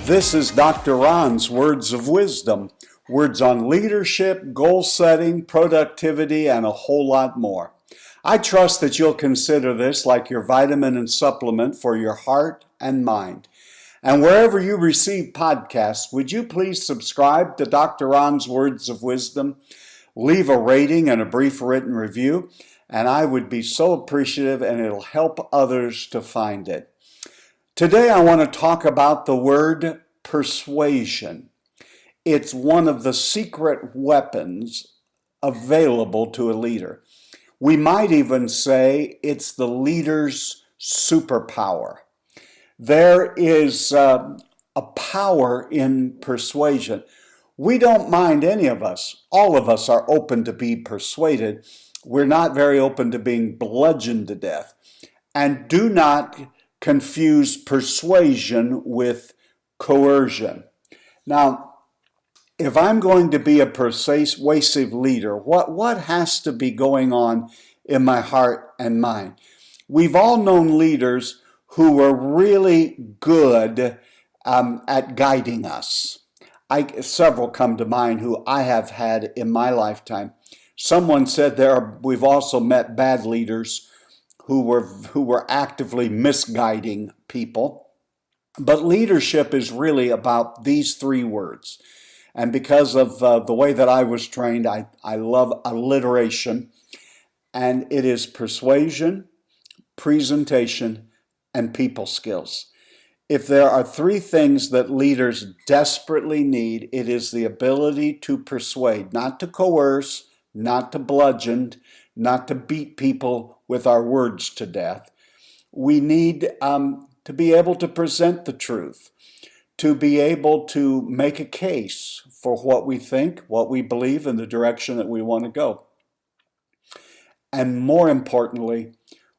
This is Dr. Ron's Words of Wisdom, words on leadership, goal setting, productivity, and a whole lot more. I trust that you'll consider this like your vitamin and supplement for your heart and mind. And wherever you receive podcasts, would you please subscribe to Dr. Ron's Words of Wisdom, leave a rating and a brief written review, and I would be so appreciative, and it'll help others to find it. Today I want to talk about the word persuasion. It's one of the secret weapons available to a leader. We might even say it's the leader's superpower. There is a power in persuasion. We don't mind, any of us. All of us are open to be persuaded. We're not very open to being bludgeoned to death. And do not confuse persuasion with coercion. Now, if I'm going to be a persuasive leader, what has to be going on in my heart and mind? We've all known leaders who were really good at guiding us. Several come to mind who I have had in my lifetime. Someone said we've also met bad leaders who were actively misguiding people. But leadership is really about these three words. And because of the way that I was trained, I love alliteration. And it is persuasion, presentation, and people skills. If there are three things that leaders desperately need, it is the ability to persuade, not to coerce, not to bludgeon, not to beat people with our words to death. We need to be able to present the truth, to be able to make a case for what we think, what we believe, and the direction that we want to go. And more importantly,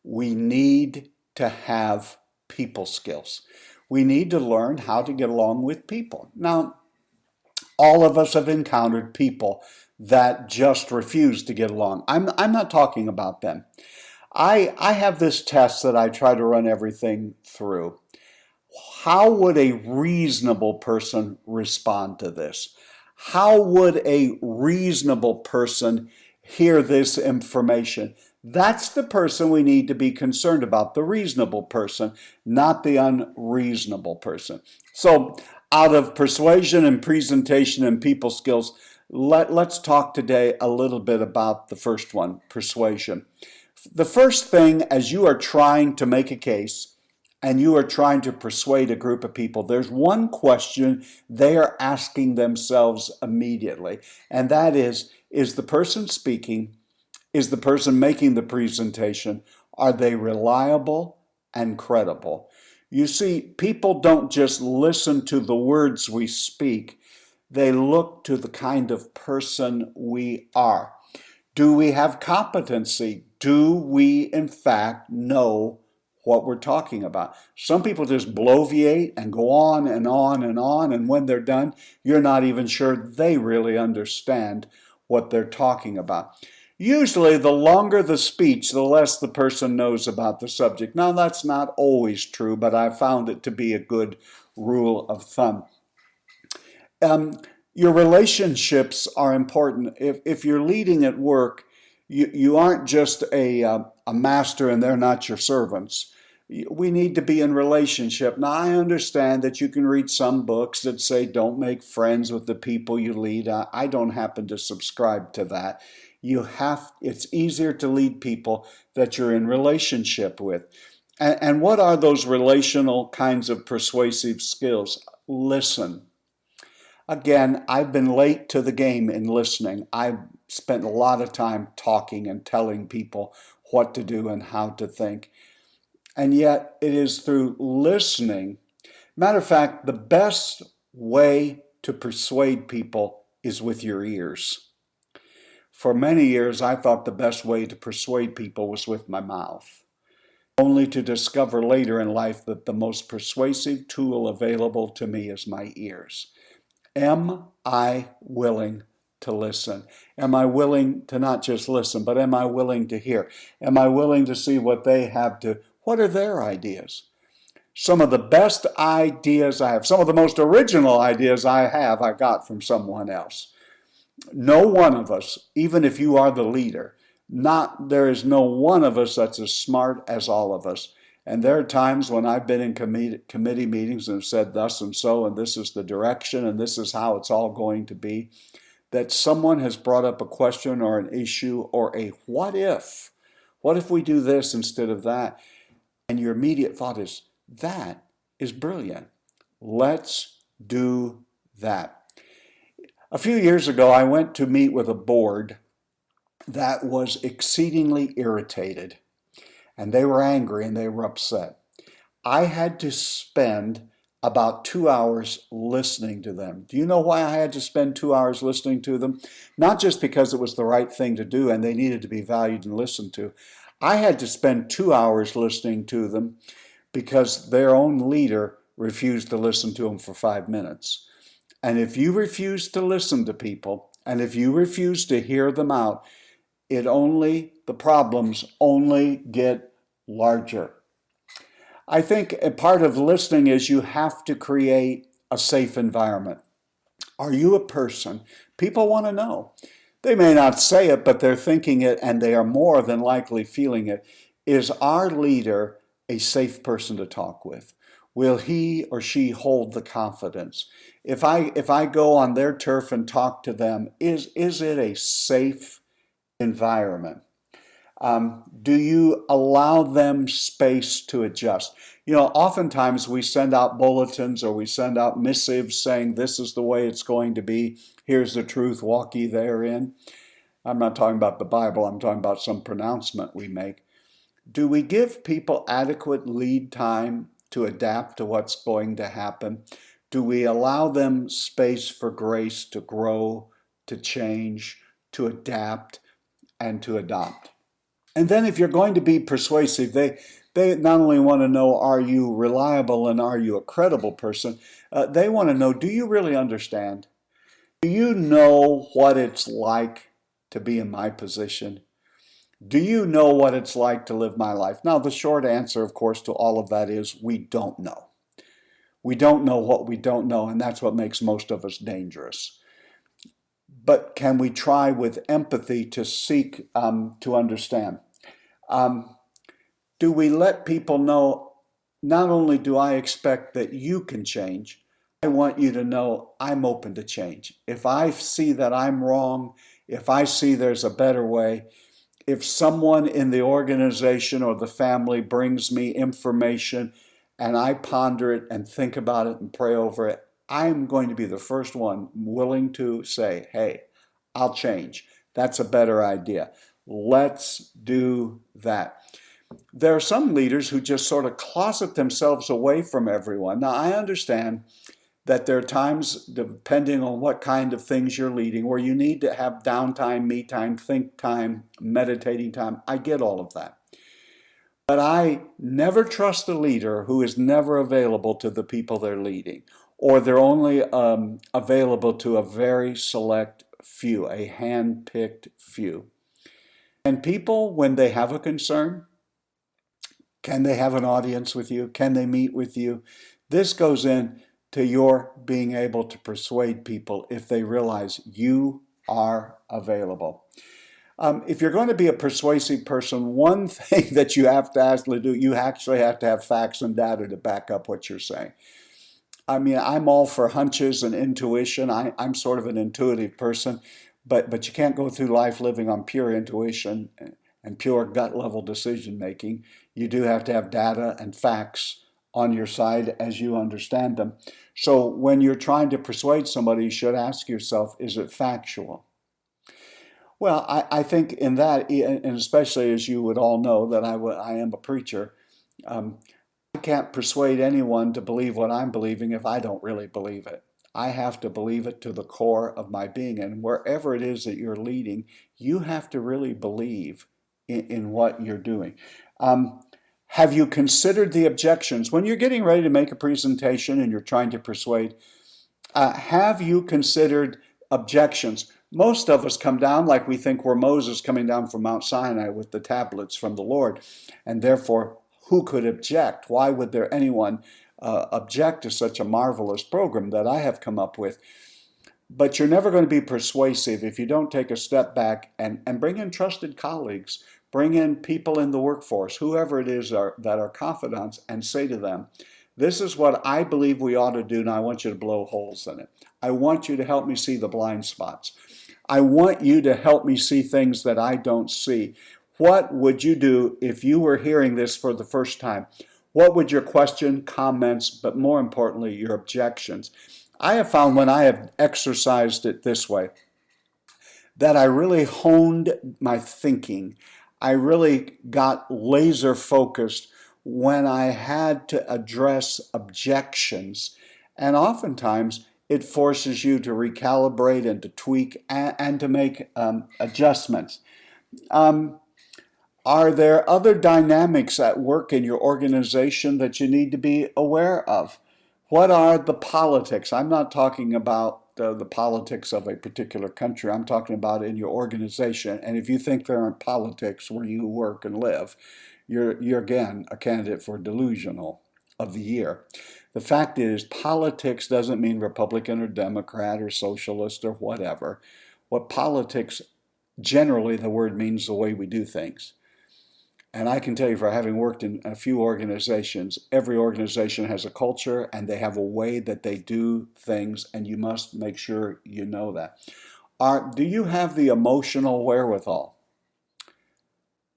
we need to have people skills. We need to learn how to get along with people. Now, all of us have encountered people that just refuse to get along. I'm not talking about them. I have this test that I try to run everything through. How would a reasonable person respond to this? How would a reasonable person hear this information? That's the person we need to be concerned about, the reasonable person, not the unreasonable person. So out of persuasion and presentation and people skills, let's talk today a little bit about the first one, persuasion. The first thing, as you are trying to make a case and you are trying to persuade a group of people, there's one question they are asking themselves immediately, and that is the person speaking, is the person making the presentation, are they reliable and credible? You see, people don't just listen to the words we speak, they look to the kind of person we are. Do we have competency? Do we, in fact, know what we're talking about? Some people just bloviate and go on and on and on, and when they're done, you're not even sure they really understand what they're talking about. Usually, the longer the speech, the less the person knows about the subject. Now, that's not always true, but I found it to be a good rule of thumb. Your relationships are important. If you're leading at work, you aren't just a master and they're not your servants. We need to be in relationship. Now, I understand that you can read some books that say don't make friends with the people you lead. I don't happen to subscribe to that. It's easier to lead people that you're in relationship with. And what are those relational kinds of persuasive skills? Listen. Again, I've been late to the game in listening. I've spent a lot of time talking and telling people what to do and how to think. And yet, it is through listening. Matter of fact, the best way to persuade people is with your ears. For many years, I thought the best way to persuade people was with my mouth, only to discover later in life that the most persuasive tool available to me is my ears. Am I willing to listen? Am I willing to not just listen, but am I willing to hear? Am I willing to see what they have to, what are their ideas? Some of the best ideas I have, some of the most original ideas I have, I got from someone else. No one of us, even if you are the leader, there is no one of us that's as smart as all of us. And there are times when I've been in committee meetings and have said thus and so, and this is the direction, and this is how it's all going to be, that someone has brought up a question or an issue or a what if? What if we do this instead of that? And your immediate thought is, that is brilliant. Let's do that. A few years ago, I went to meet with a board that was exceedingly irritated, and they were angry and they were upset. I had to spend about 2 hours listening to them. Do you know why I had to spend 2 hours listening to them? Not just because it was the right thing to do and they needed to be valued and listened to. I had to spend 2 hours listening to them because their own leader refused to listen to them for 5 minutes. And if you refuse to listen to people, and if you refuse to hear them out, the problems only get larger. I think a part of listening is you have to create a safe environment. Are you a person? People want to know. They may not say it, but they're thinking it, and they are more than likely feeling it. Is our leader a safe person to talk with? Will he or she hold the confidence? If I go on their turf and talk to them, is it a safe environment? Do you allow them space to adjust? Oftentimes we send out bulletins or we send out missives saying this is the way it's going to be. Here's the truth, walk ye therein. I'm not talking about the Bible, I'm talking about some pronouncement we make. Do we give people adequate lead time to adapt to what's going to happen? Do we allow them space for grace to grow, to change, to adapt, and to adopt? And then if you're going to be persuasive, they not only want to know, are you reliable and are you a credible person? They want to know, do you really understand? Do you know what it's like to be in my position? Do you know what it's like to live my life? Now, the short answer, of course, to all of that is we don't know. We don't know what we don't know, and that's what makes most of us dangerous. But can we try with empathy to seek to understand? Do we let people know, not only do I expect that you can change, I want you to know I'm open to change. If I see that I'm wrong, if I see there's a better way, if someone in the organization or the family brings me information and I ponder it and think about it and pray over it, I'm going to be the first one willing to say, hey, I'll change. That's a better idea. Let's do that. There are some leaders who just sort of closet themselves away from everyone. Now, I understand that there are times, depending on what kind of things you're leading, where you need to have downtime, me time, think time, meditating time. I get all of that. But I never trust a leader who is never available to the people they're leading, or they're only available to a very select few, a hand-picked few. And people, when they have a concern, can they have an audience with you? Can they meet with you? This goes in to your being able to persuade people if they realize you are available. If you're going to be a persuasive person, one thing that you have to actually do, you actually have to have facts and data to back up what you're saying. I mean, I'm all for hunches and intuition. I'm sort of an intuitive person, but you can't go through life living on pure intuition and pure gut level decision making. You do have to have data and facts on your side as you understand them. So when you're trying to persuade somebody, you should ask yourself, is it factual? Well, I think in that, and especially as you would all know that I am a preacher, I can't persuade anyone to believe what I'm believing if I don't really believe it. I have to believe it to the core of my being. And wherever it is that you're leading, you have to really believe in what you're doing. Have you considered the objections? When you're getting ready to make a presentation and you're trying to persuade, have you considered objections? Most of us come down like we think we're Moses coming down from Mount Sinai with the tablets from the Lord, and therefore, who could object? Why would there anyone object to such a marvelous program that I have come up with? But you're never going to be persuasive if you don't take a step back and bring in trusted colleagues, bring in people in the workforce, whoever it is that are confidants, and say to them, this is what I believe we ought to do, and I want you to blow holes in it. I want you to help me see the blind spots. I want you to help me see things that I don't see. What would you do if you were hearing this for the first time? What would your question, comments, but more importantly, your objections? I have found when I have exercised it this way, that I really honed my thinking. I really got laser focused when I had to address objections. And oftentimes, it forces you to recalibrate and to tweak and to make adjustments. Are there other dynamics at work in your organization that you need to be aware of? What are the politics? I'm not talking about the politics of a particular country. I'm talking about in your organization. And if you think there aren't politics where you work and live, you're again a candidate for delusional of the year. The fact is, politics doesn't mean Republican or Democrat or socialist or whatever. What politics, generally the word means the way we do things. And I can tell you, for having worked in a few organizations, every organization has a culture and they have a way that they do things, and you must make sure you know that. Do you have the emotional wherewithal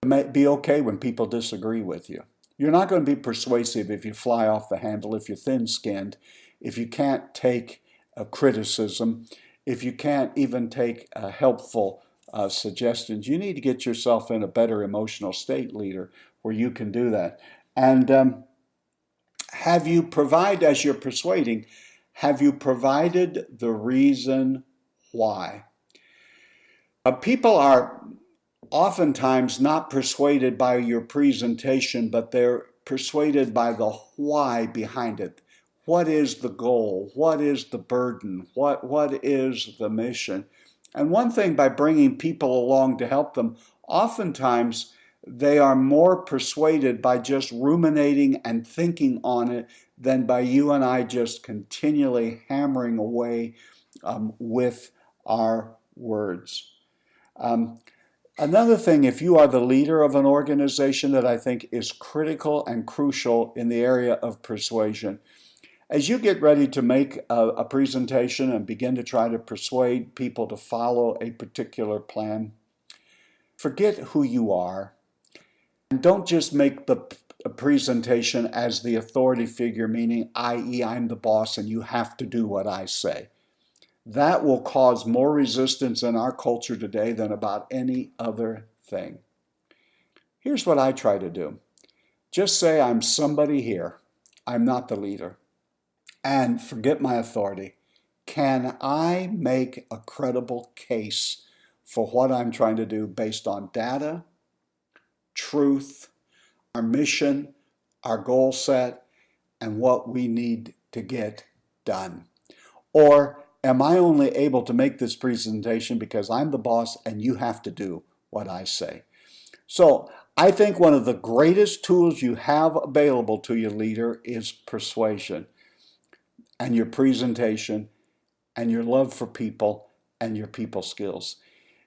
to be okay when people disagree with you? You're not going to be persuasive if you fly off the handle, if you're thin-skinned, if you can't take a criticism, if you can't even take a helpful suggestions. You need to get yourself in a better emotional state, leader, where you can do that. And have you as you're persuading, have you provided the reason why? People are oftentimes not persuaded by your presentation, but they're persuaded by the why behind it. What is the goal? What is the burden? What is the mission? And one thing, by bringing people along to help them, oftentimes they are more persuaded by just ruminating and thinking on it than by you and I just continually hammering away with our words. Another thing, if you are the leader of an organization, that I think is critical and crucial in the area of persuasion, as you get ready to make a presentation and begin to try to persuade people to follow a particular plan, forget who you are. And don't just make the presentation as the authority figure, meaning, i.e., I'm the boss and you have to do what I say. That will cause more resistance in our culture today than about any other thing. Here's what I try to do. Just say, I'm somebody here. I'm not the leader. And forget my authority. Can I make a credible case for what I'm trying to do based on data, truth, our mission, our goal set, and what we need to get done? Or am I only able to make this presentation because I'm the boss and you have to do what I say? So I think one of the greatest tools you have available to your leader is persuasion, and your presentation, and your love for people, and your people skills.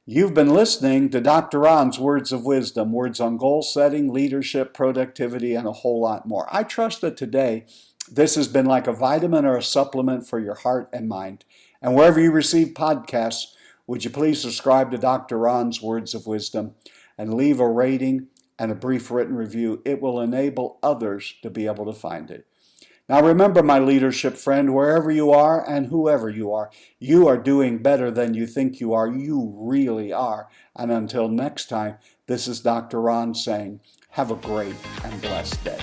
You've been listening to Dr. Ron's Words of Wisdom, words on goal setting, leadership, productivity, and a whole lot more. I trust that today this has been like a vitamin or a supplement for your heart and mind. And wherever you receive podcasts, would you please subscribe to Dr. Ron's Words of Wisdom and leave a rating and a brief written review. It will enable others to be able to find it. Now remember, my leadership friend, wherever you are and whoever you are doing better than you think you are. You really are. And until next time, this is Dr. Ron saying, have a great and blessed day.